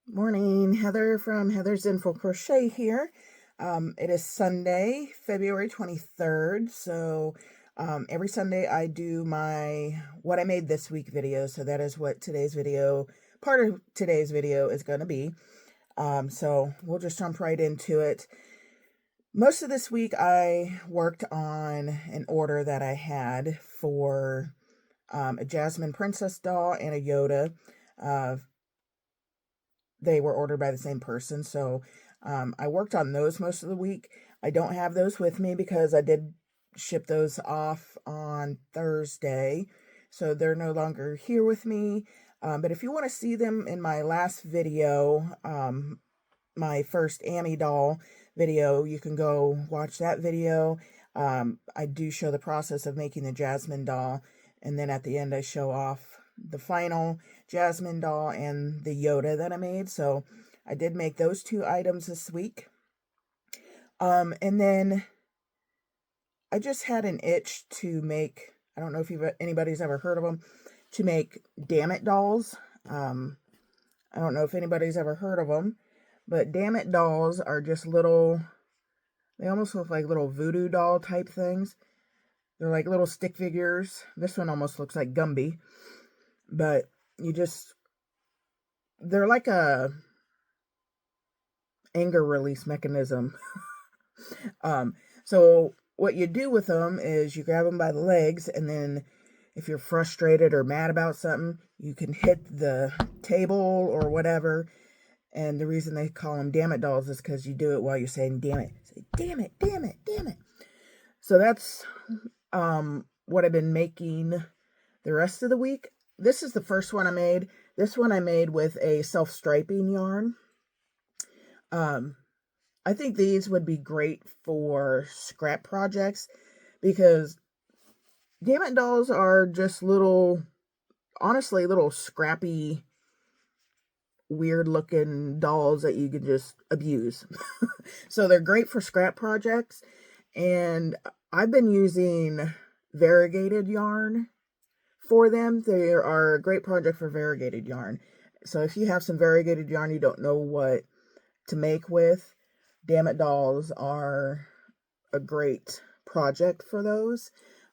Morning, Heather from Heather's Info Crochet here. It is Sunday, February 23rd. So every Sunday I do my what I made this week video. So that is what part of today's video is going to be. So we'll just jump right into it. Most of this week I worked on an order that I had for a Jasmine Princess doll and a Yoda. They were ordered by the same person. So I worked on those most of the week. I don't have those with me because I did ship those off on Thursday. So they're no longer here with me. But if you want to see them in my last video, my first Amy doll video, you can go watch that video. I do show the process of making the Jasmine doll. And then at the end, I show off the final Jasmine doll and the Yoda that I made. So I did make those two items this week. And then I just had an itch to make, I don't know if anybody's ever heard of them, to make Damn It dolls. I don't know if anybody's ever heard of them, but Damn It dolls are just little, they almost look like little voodoo doll type things. They're like little stick figures. This one almost looks like Gumby. But they're like a anger release mechanism. So what you do with them is you grab them by the legs, and then if you're frustrated or mad about something, you can hit the table or whatever. And the reason they call them Damn It dolls is because you do it while you're saying damn it. Say, damn it, damn it, damn it. So that's what I've been making the rest of the week. This is the first one I made. This one I made with a self-striping yarn. I think these would be great for scrap projects because Damn It dolls are just honestly, little scrappy, weird looking dolls that you can just abuse. So they're great for scrap projects. And I've been using variegated yarn for them. They are a great project for variegated yarn. So if you have some variegated yarn you don't know what to make with, Damn It dolls are a great project for those.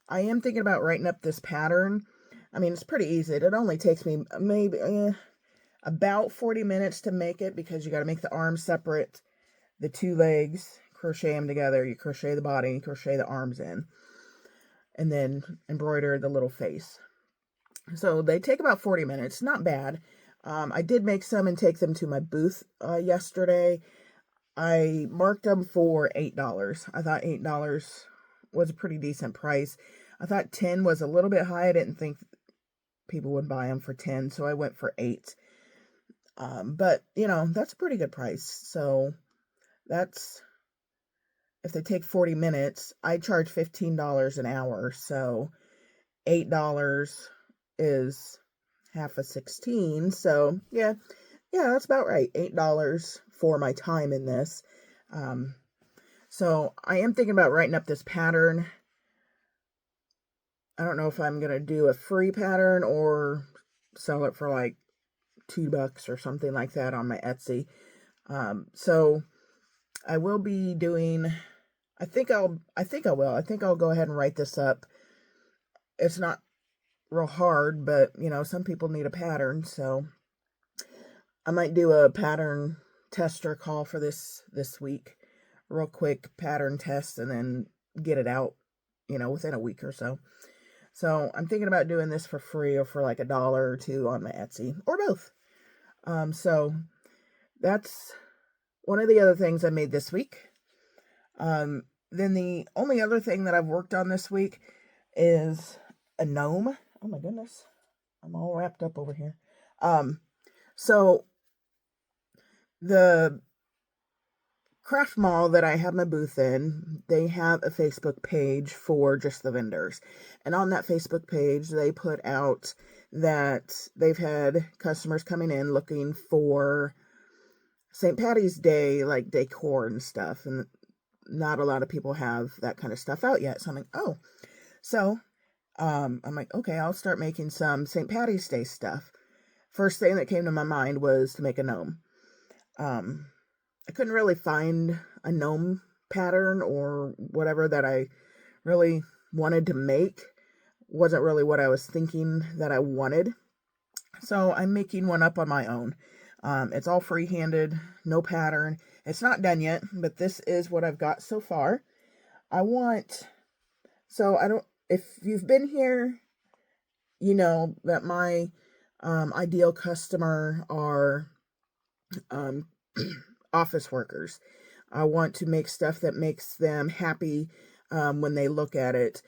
I am thinking about writing up this pattern. I mean, it's pretty easy. It only takes me maybe about 40 minutes to make it because you got to make the arms separate, the two legs, crochet them together. You crochet the body, crochet the arms in, and then embroider the little face. So they take about 40 minutes. Not bad. I did make some and take them to my booth yesterday. I marked them for $8. I thought $8 was a pretty decent price. I thought 10 was a little bit high. I didn't think people would buy them for 10, so I went for 8. But, that's a pretty good price. So that's, if they take 40 minutes, I charge $15 an hour. So $8 is half of 16. So yeah, that's about right. $8 for my time in this. So I am thinking about writing up this pattern. I don't know if I'm going to do a free pattern or sell it for like $2 or something like that on my Etsy. So I will be doing, I think I will. I think I'll go ahead and write this up. It's not real hard, but some people need a pattern, so I might do a pattern tester call for this week. Real quick pattern test and then get it out, within a week or so. So I'm thinking about doing this for free or for like $1 or $2 on my Etsy, or both. So that's one of the other things I made this week. Then the only other thing that I've worked on this week is a gnome. Oh my goodness, I'm all wrapped up over here. So the craft mall that I have my booth in, they have a Facebook page for just the vendors. And on that Facebook page, they put out that they've had customers coming in looking for St. Patty's Day, like decor and stuff. And not a lot of people have that kind of stuff out yet. So I'm like, oh. So I'm like, okay, I'll start making some St. Patty's Day stuff. First thing that came to my mind was to make a gnome. I couldn't really find a gnome pattern or whatever that I really wanted to make. Wasn't really what I was thinking that I wanted. So I'm making one up on my own. It's all free-handed, no pattern. It's not done yet, but this is what I've got so far. I want, so I don't, if you've been here, you know that my ideal customer are um, office workers. I want to make stuff that makes them happy when they look at it.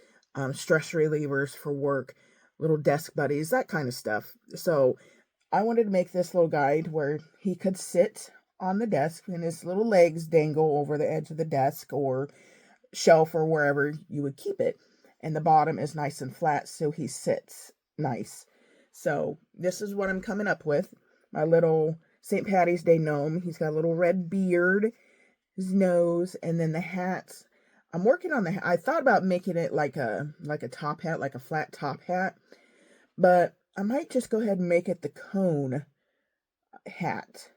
Stress relievers for work, little desk buddies, that kind of stuff. So I wanted to make this little guide where he could sit on the desk and his little legs dangle over the edge of the desk or shelf or wherever you would keep it. And the bottom is nice and flat so he sits nice. So this is what I'm coming up with. My little St. Patty's Day gnome. He's got a little red beard, his nose, and then the hat. I'm working on the hat. I thought about making it like a top hat, like a flat top hat, but I might just go ahead and make it the cone hat.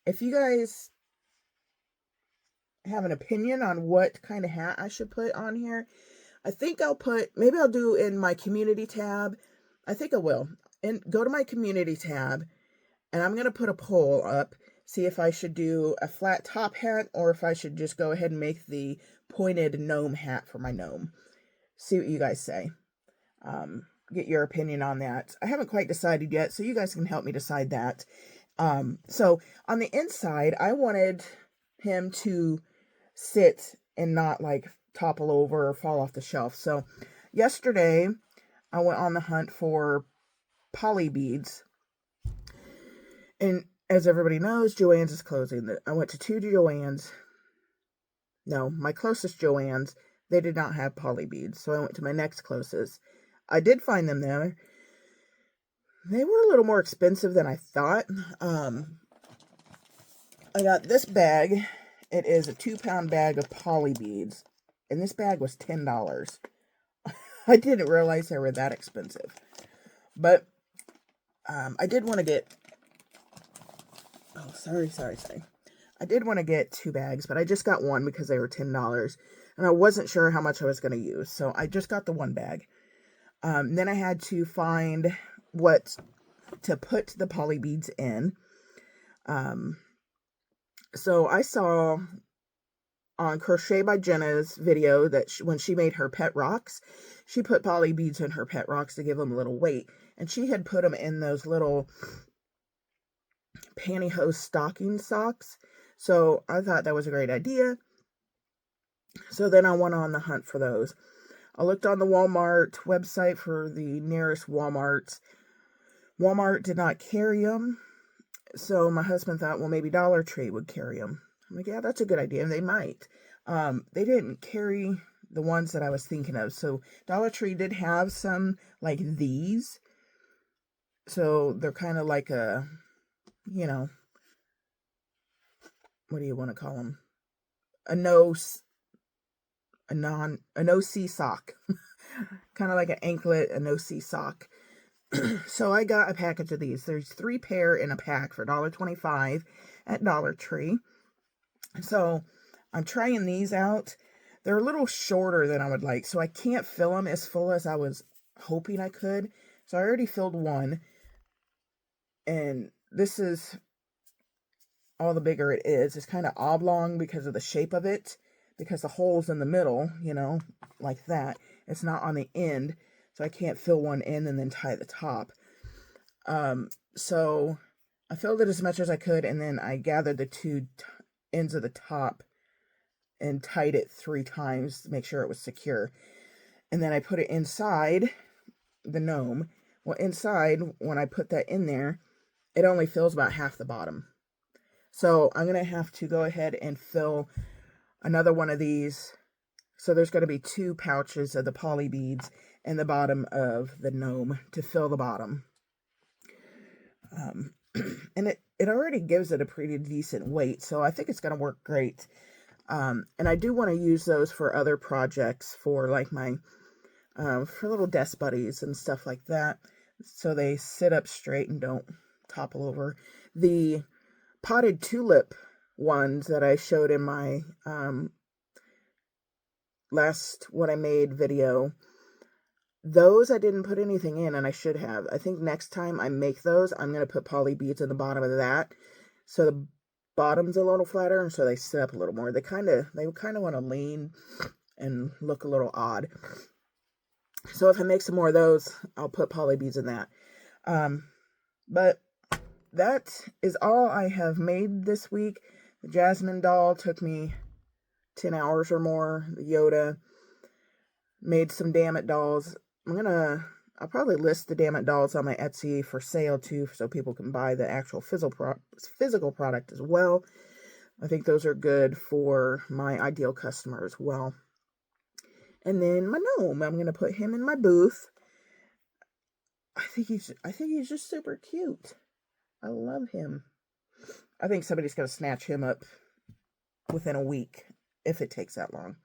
If you guys have an opinion on what kind of hat I should put on here, I think maybe I'll do in my community tab. I think I will. And go to my community tab, and I'm going to put a poll up, see if I should do a flat top hat or if I should just go ahead and make the pointed gnome hat for my gnome. See what you guys say. Get your opinion on that. I haven't quite decided yet, so you guys can help me decide that. So on the inside, I wanted him to sit and not like topple over or fall off the shelf. So yesterday I went on the hunt for poly beads, and as everybody knows, Joann's is closing. I went to 2 Joann's. No, my closest Joann's, they did not have poly beads, so I went to my next closest. I did find them there. They were a little more expensive than I thought. I got this bag. It is a 2-pound bag of poly beads, and this bag was $10. I didn't realize they were that expensive. But I did want to get, sorry. I did want to get 2 bags, but I just got one because they were $10, and I wasn't sure how much I was going to use, so I just got the 1 bag. Then I had to find what to put the poly beads in. So I saw on Crochet by Jenna's video that when she made her pet rocks, she put poly beads in her pet rocks to give them a little weight. And she had put them in those little pantyhose stocking socks. So I thought that was a great idea. So then I went on the hunt for those. I looked on the Walmart website for the nearest Walmarts. Walmart did not carry them. So my husband thought, well, maybe Dollar Tree would carry them. I'm like, yeah, that's a good idea. And they might. They didn't carry the ones that I was thinking of. So Dollar Tree did have some like these. So they're kind of like a, what do you want to call them? A no-see sock. Kind of like an anklet, a no-see sock. So I got a package of these. There's 3 pair in a pack for $1.25 at Dollar Tree. So I'm trying these out. They're a little shorter than I would like, so I can't fill them as full as I was hoping I could. So I already filled one. And this is all the bigger it is. It's kind of oblong because of the shape of it. Because the hole's in the middle, like that. It's not on the end. So I can't fill one in and then tie the top. So I filled it as much as I could, and then I gathered the 2 ends of the top and tied it 3 times to make sure it was secure. And then I put it inside the gnome. Well, inside, when I put that in there, it only fills about half the bottom. So I'm going to have to go ahead and fill another one of these. So there's going to be 2 pouches of the poly beads in the bottom of the gnome to fill the bottom. And it already gives it a pretty decent weight, so I think it's going to work great. And I do want to use those for other projects, for like my, for little desk buddies and stuff like that. so they sit up straight and don't topple over. The potted tulip ones that I showed in my last what I made video, those I didn't put anything in, and I should have. I think next time I make those, I'm going to put poly beads in the bottom of that, so the bottom's a little flatter, and so they sit up a little more. They kind of want to lean and look a little odd. So if I make some more of those, I'll put poly beads in that. But that is all I have made this week. The Jasmine doll took me 10 hours or more. The Yoda, made some Damn It dolls. I'll probably list the Damn It dolls on my Etsy for sale too, so people can buy the actual physical product as well. I think those are good for my ideal customer as well. And then my gnome, I'm gonna put him in my booth. I think he's just super cute. I love him. I think somebody's gonna snatch him up within a week, if it takes that long.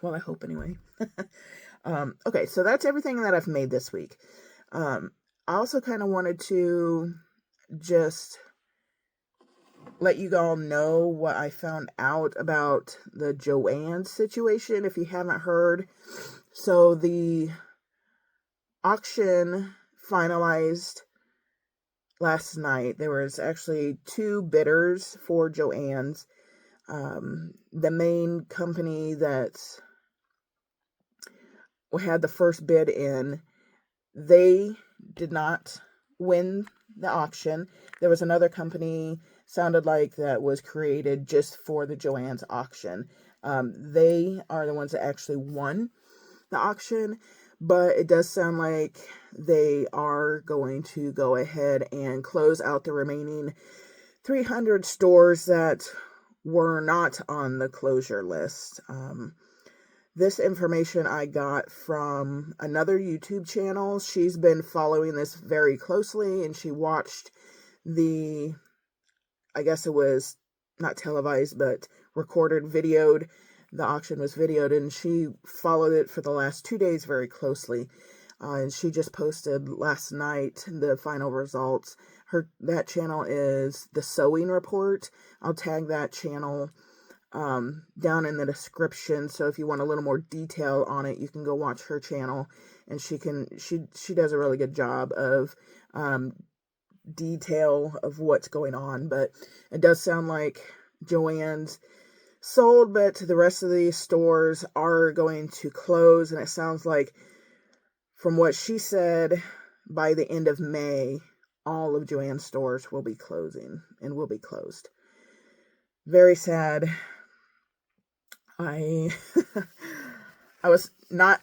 Well, I hope anyway. Okay, so that's everything that I've made this week. I also kind of wanted to just let you all know what I found out about the Joann situation, if you haven't heard. So the auction finalized last night. There was actually 2 bidders for Joann's. The main company that had the first bid in, they did not win the auction. There was another company, sounded like, that was created just for the Joann's auction. They are the ones that actually won the auction, but it does sound like they are going to go ahead and close out the remaining 300 stores that were not on the closure list. This information I got from another YouTube channel. She's been following this very closely, and she watched I guess it was not televised, but recorded, videoed. The auction was videoed, and she followed it for the last 2 days very closely. And she just posted last night the final results. That channel is The Sewing Report. I'll tag that channel down in the description, so if you want a little more detail on it, you can go watch her channel, and she does a really good job of detail of what's going on. But it does sound like Joann's sold, but the rest of the stores are going to close, and it sounds like, from what she said, by the end of May, all of Joann's stores will be closing and will be closed. Very sad. I was not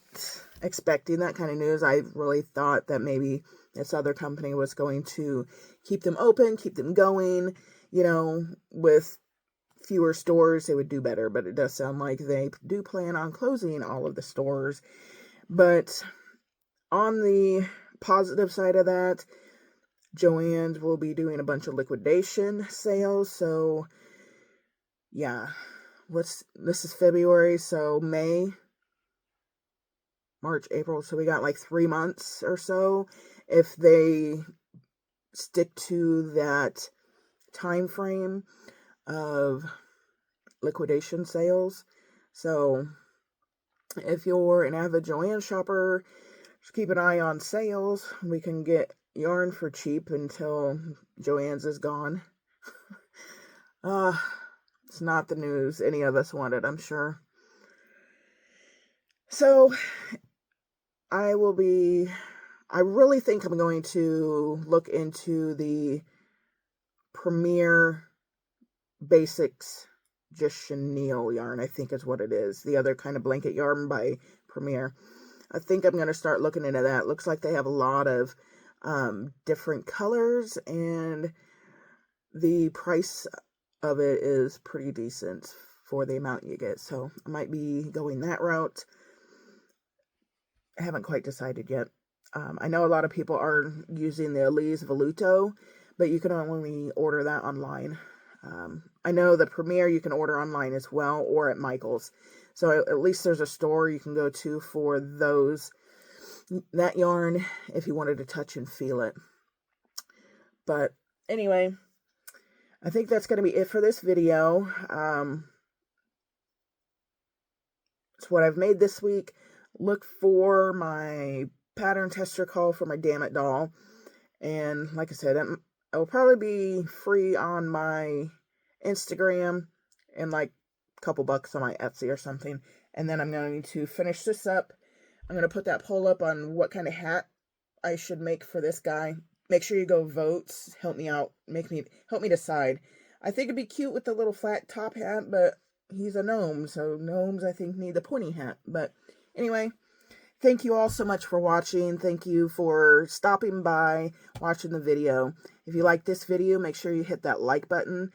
expecting that kind of news. I really thought that maybe this other company was going to keep them open, keep them going, with fewer stores, they would do better. But it does sound like they do plan on closing all of the stores. But on the positive side of that, Joann's will be doing a bunch of liquidation sales. So, yeah. This is February, so May, March, April, so we got like 3 months or so if they stick to that time frame of liquidation sales. So if you're an avid Joann shopper, just keep an eye on sales. We can get yarn for cheap until Joann's is gone. It's not the news any of us wanted, I'm sure. So I really think I'm going to look into the Premier Basics Just Chenille yarn, I think is what it is. The other kind of blanket yarn by Premier. I think I'm going to start looking into that. Looks like they have a lot of different colors, and the price of it is pretty decent for the amount you get. So I might be going that route. I haven't quite decided yet. I know a lot of people are using the Elise Voluto, but you can only order that online. I know the Premier you can order online as well, or at Michael's. So at least there's a store you can go to for those that yarn if you wanted to touch and feel it. But anyway, I think that's going to be it for this video. It's what I've made this week. Look for my pattern tester call for my Damn It doll. And like I said, it will probably be free on my Instagram and like a couple bucks on my Etsy or something. And then I'm going to finish this up. I'm going to put that poll up on what kind of hat I should make for this guy. Make sure you go vote. Help me out. Help me decide. I think it'd be cute with the little flat top hat, but he's a gnome, so gnomes I think need the pointy hat. But anyway, thank you all so much for watching. Thank you for stopping by, watching the video. If you like this video, make sure you hit that like button.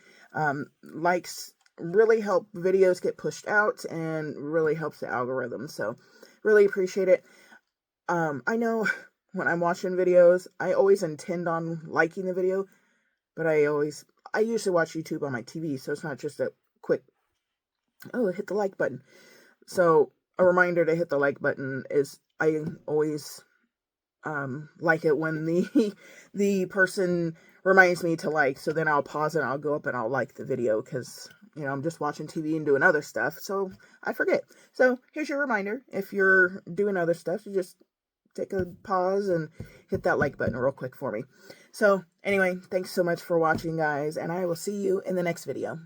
Likes really help videos get pushed out and really helps the algorithm. So really appreciate it. I know when I'm watching videos, I always intend on liking the video, but I usually watch YouTube on my TV, so it's not just a quick, oh, hit the like button. So a reminder to hit the like button is, I always like it when the person reminds me to like, so then I'll pause it and I'll go up and I'll like the video, because I'm just watching TV and doing other stuff, so I forget. So here's your reminder. If you're doing other stuff, you just take a pause and hit that like button real quick for me. So anyway, thanks so much for watching, guys, and I will see you in the next video.